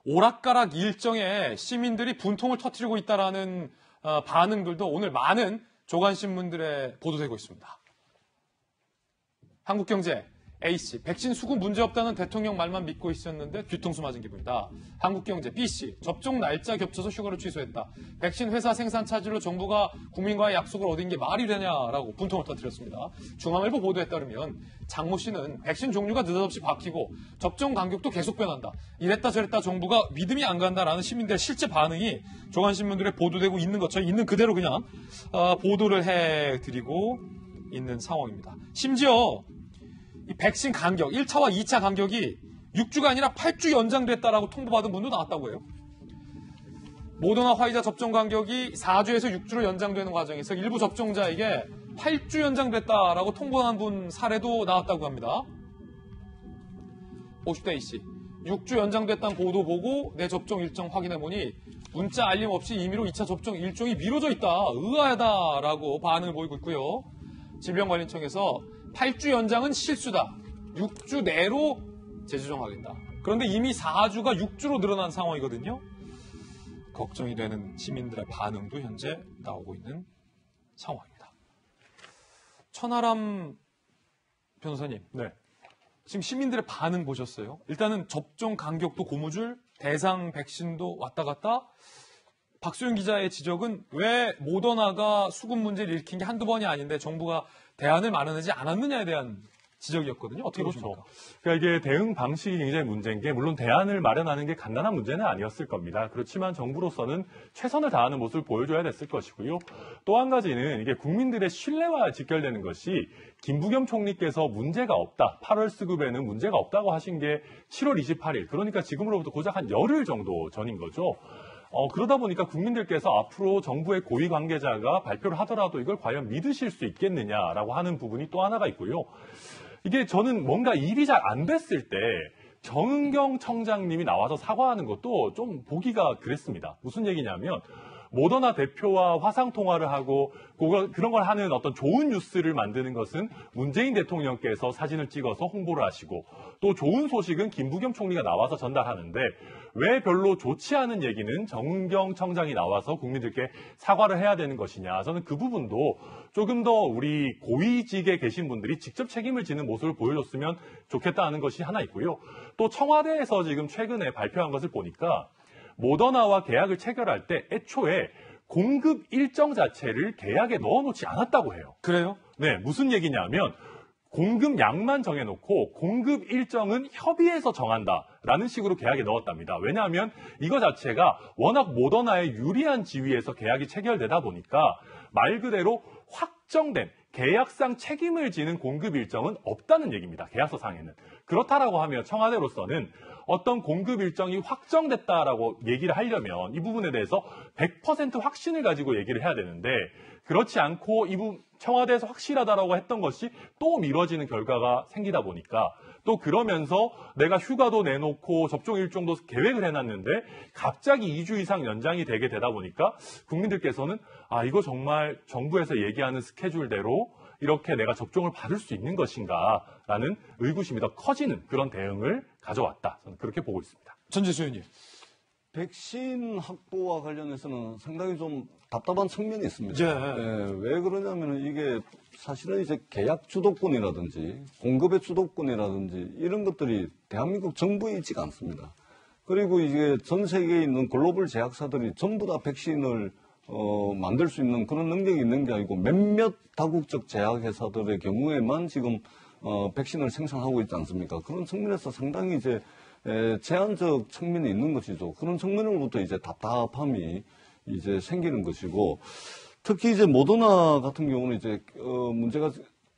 오락가락 일정에 시민들이 분통을 터뜨리고 있다라는 반응들도 오늘 많은 조간신문들에 보도되고 있습니다. 한국경제 A씨, 백신 수급 문제없다는 대통령 말만 믿고 있었는데 뒤통수 맞은 기분이다. 한국경제 B씨, 접종 날짜 겹쳐서 휴가를 취소했다. 백신 회사 생산 차질로 정부가 국민과의 약속을 어긴 게 말이 되냐라고 분통을 터뜨렸습니다. 중앙일보 보도에 따르면 장모 씨는 백신 종류가 느닷없이 바뀌고 접종 간격도 계속 변한다. 이랬다 저랬다 정부가 믿음이 안 간다라는 시민들의 실제 반응이 조간신문들에 보도되고 있는 것처럼 있는 그대로 그냥 보도를 해드리고 있는 상황입니다. 심지어 이 백신 간격, 1차와 2차 간격이 6주가 아니라 8주 연장됐다라고 통보받은 분도 나왔다고 해요. 모더나 화이자 접종 간격이 4주에서 6주로 연장되는 과정에서 일부 접종자에게 8주 연장됐다라고 통보한 분 사례도 나왔다고 합니다. 50대 A씨, 6주 연장됐다는 보도 보고 내 접종 일정 확인해보니 문자 알림 없이 임의로 2차 접종 일정이 미뤄져 있다. 의아하다라고 반응을 보이고 있고요. 질병관리청에서 8주 연장은 실수다. 6주 내로 재조정하겠다. 그런데 이미 4주가 6주로 늘어난 상황이거든요. 걱정이 되는 시민들의 반응도 현재 나오고 있는 상황입니다. 천하람 변호사님, 네. 지금 시민들의 반응 보셨어요? 일단은 접종 간격도 고무줄, 대상 백신도 왔다 갔다. 박소영 기자의 지적은 왜 모더나가 수급 문제를 일으킨 게 한두 번이 아닌데 정부가 대안을 마련하지 않았느냐에 대한 지적이었거든요. 어떻게 보십니까? 그러니까 이게 대응 방식이 굉장히 문제인 게 물론 대안을 마련하는 게 간단한 문제는 아니었을 겁니다. 그렇지만 정부로서는 최선을 다하는 모습을 보여줘야 됐을 것이고요. 또 한 가지는 이게 국민들의 신뢰와 직결되는 것이 김부겸 총리께서 문제가 없다. 8월 수급에는 문제가 없다고 하신 게 7월 28일. 그러니까 지금으로부터 고작 한 열흘 정도 전인 거죠. 그러다 보니까 국민들께서 앞으로 정부의 고위 관계자가 발표를 하더라도 이걸 과연 믿으실 수 있겠느냐라고 하는 부분이 또 하나가 있고요. 이게 저는 뭔가 일이 잘 안 됐을 때 정은경 청장님이 나와서 사과하는 것도 좀 보기가 그랬습니다. 무슨 얘기냐면 모더나 대표와 화상통화를 하고 그런 걸 하는 어떤 좋은 뉴스를 만드는 것은 문재인 대통령께서 사진을 찍어서 홍보를 하시고 또 좋은 소식은 김부겸 총리가 나와서 전달하는데 왜 별로 좋지 않은 얘기는 정은경 청장이 나와서 국민들께 사과를 해야 되는 것이냐. 저는 그 부분도 조금 더 우리 고위직에 계신 분들이 직접 책임을 지는 모습을 보여줬으면 좋겠다는 것이 하나 있고요. 또 청와대에서 지금 최근에 발표한 것을 보니까 모더나와 계약을 체결할 때 애초에 공급 일정 자체를 계약에 넣어놓지 않았다고 해요. 그래요? 네, 무슨 얘기냐면 공급량만 정해놓고 공급 일정은 협의해서 정한다라는 식으로 계약에 넣었답니다. 왜냐하면 이거 자체가 워낙 모더나의 유리한 지위에서 계약이 체결되다 보니까 말 그대로 확정된 계약상 책임을 지는 공급 일정은 없다는 얘기입니다. 계약서상에는. 그렇다라고 하면 청와대로서는 어떤 공급 일정이 확정됐다라고 얘기를 하려면 이 부분에 대해서 100% 확신을 가지고 얘기를 해야 되는데 그렇지 않고 청와대에서 확실하다라고 했던 것이 또 미뤄지는 결과가 생기다 보니까 또 그러면서 내가 휴가도 내놓고 접종 일정도 계획을 해놨는데 갑자기 2주 이상 연장이 되게 되다 보니까 국민들께서는 이거 정말 정부에서 얘기하는 스케줄대로 이렇게 내가 접종을 받을 수 있는 것인가라는 의구심이 더 커지는 그런 대응을 가져왔다. 저는 그렇게 보고 있습니다. 전재수 의원님. 백신 확보와 관련해서는 상당히 좀 답답한 측면이 있습니다. 네. 왜 그러냐면은 이게 사실은 이제 계약 주도권이라든지 공급의 주도권이라든지 이런 것들이 대한민국 정부에 있지가 않습니다. 그리고 이게 전 세계에 있는 글로벌 제약사들이 전부 다 백신을 만들 수 있는 그런 능력이 있는 게 아니고 몇몇 다국적 제약회사들의 경우에만 지금 백신을 생산하고 있지 않습니까? 그런 측면에서 상당히 이제 제한적 측면이 있는 것이죠. 그런 측면으로부터 이제 답답함이 이제 생기는 것이고, 특히 이제 모더나 같은 경우는 이제 문제가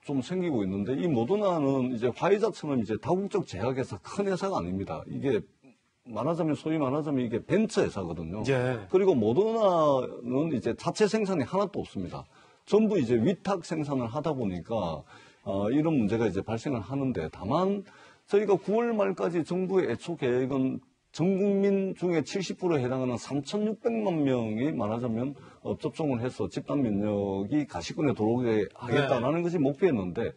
좀 생기고 있는데, 이 모더나는 이제 화이자처럼 이제 다국적 제약회사 큰 회사가 아닙니다. 이게 소위 말하자면 이게 벤처 회사거든요. 예. 그리고 모더나는 이제 자체 생산이 하나도 없습니다. 전부 이제 위탁 생산을 하다 보니까 이런 문제가 이제 발생을 하는데, 다만 저희가 9월 말까지 정부의 애초 계획은 전 국민 중에 70%에 해당하는 3,600만 명이 말하자면 접종을 해서 집단 면역이 가시권에 들어오게 하겠다라는 것이 목표였는데,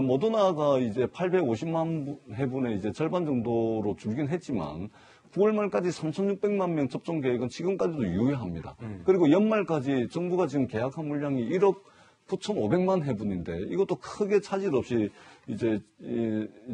모더나가 이제 850만 회분의 이제 절반 정도로 줄긴 했지만 9월 말까지 3,600만 명 접종 계획은 지금까지도 유효합니다. 그리고 연말까지 정부가 지금 계약한 물량이 1억 9,500만 회분인데 이것도 크게 차질 없이 이제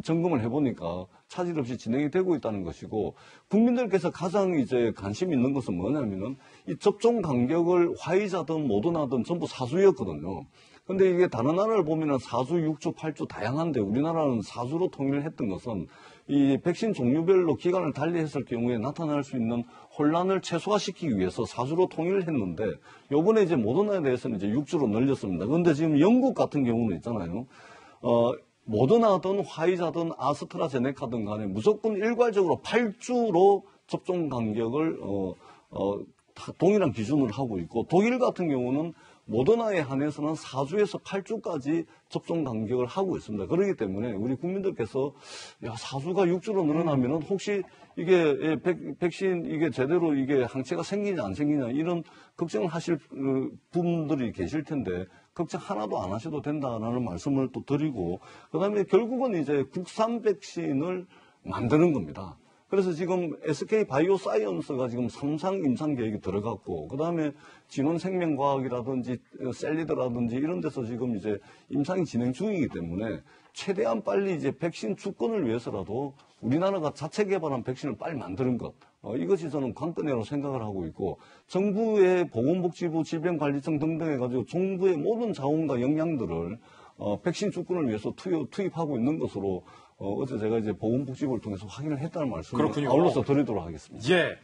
점검을 해보니까 차질 없이 진행이 되고 있다는 것이고 국민들께서 가장 이제 관심 있는 것은 뭐냐면은 이 접종 간격을 화이자든 모더나든 전부 사수였거든요. 근데 이게 다른 나라를 보면은 4주, 6주, 8주 다양한데 우리나라는 4주로 통일을 했던 것은 이 백신 종류별로 기간을 달리 했을 경우에 나타날 수 있는 혼란을 최소화시키기 위해서 4주로 통일을 했는데 요번에 이제 모더나에 대해서는 이제 6주로 늘렸습니다. 그런데 지금 영국 같은 경우는 있잖아요. 모더나든 화이자든 아스트라제네카든 간에 무조건 일괄적으로 8주로 접종 간격을 다 동일한 기준으로 하고 있고 독일 같은 경우는 모더나에 한해서는 4주에서 8주까지 접종 간격을 하고 있습니다. 그렇기 때문에 우리 국민들께서 야 4주가 6주로 늘어나면은 혹시 이게 백신 이게 제대로 이게 항체가 생기냐 안 생기냐 이런 걱정을 하실 분들이 계실 텐데 걱정 하나도 안 하셔도 된다라는 말씀을 또 드리고 그다음에 결국은 이제 국산 백신을 만드는 겁니다. 그래서 지금 SK 바이오사이언스가 지금 3상 임상 계획이 들어갔고, 그 다음에 진원생명과학이라든지 셀리드라든지 이런 데서 지금 이제 임상이 진행 중이기 때문에 최대한 빨리 이제 백신 주권을 위해서라도 우리나라가 자체 개발한 백신을 빨리 만드는 것. 이것이 저는 관건이라고 생각을 하고 있고, 정부의 보건복지부 질병관리청 등등 해가지고 정부의 모든 자원과 역량들을 백신 주권을 위해서 투입하고 있는 것으로 어제 제가 이제 보건복지부를 통해서 확인을 했다는 말씀을 그렇군요. 아울러서 드리도록 하겠습니다. 예.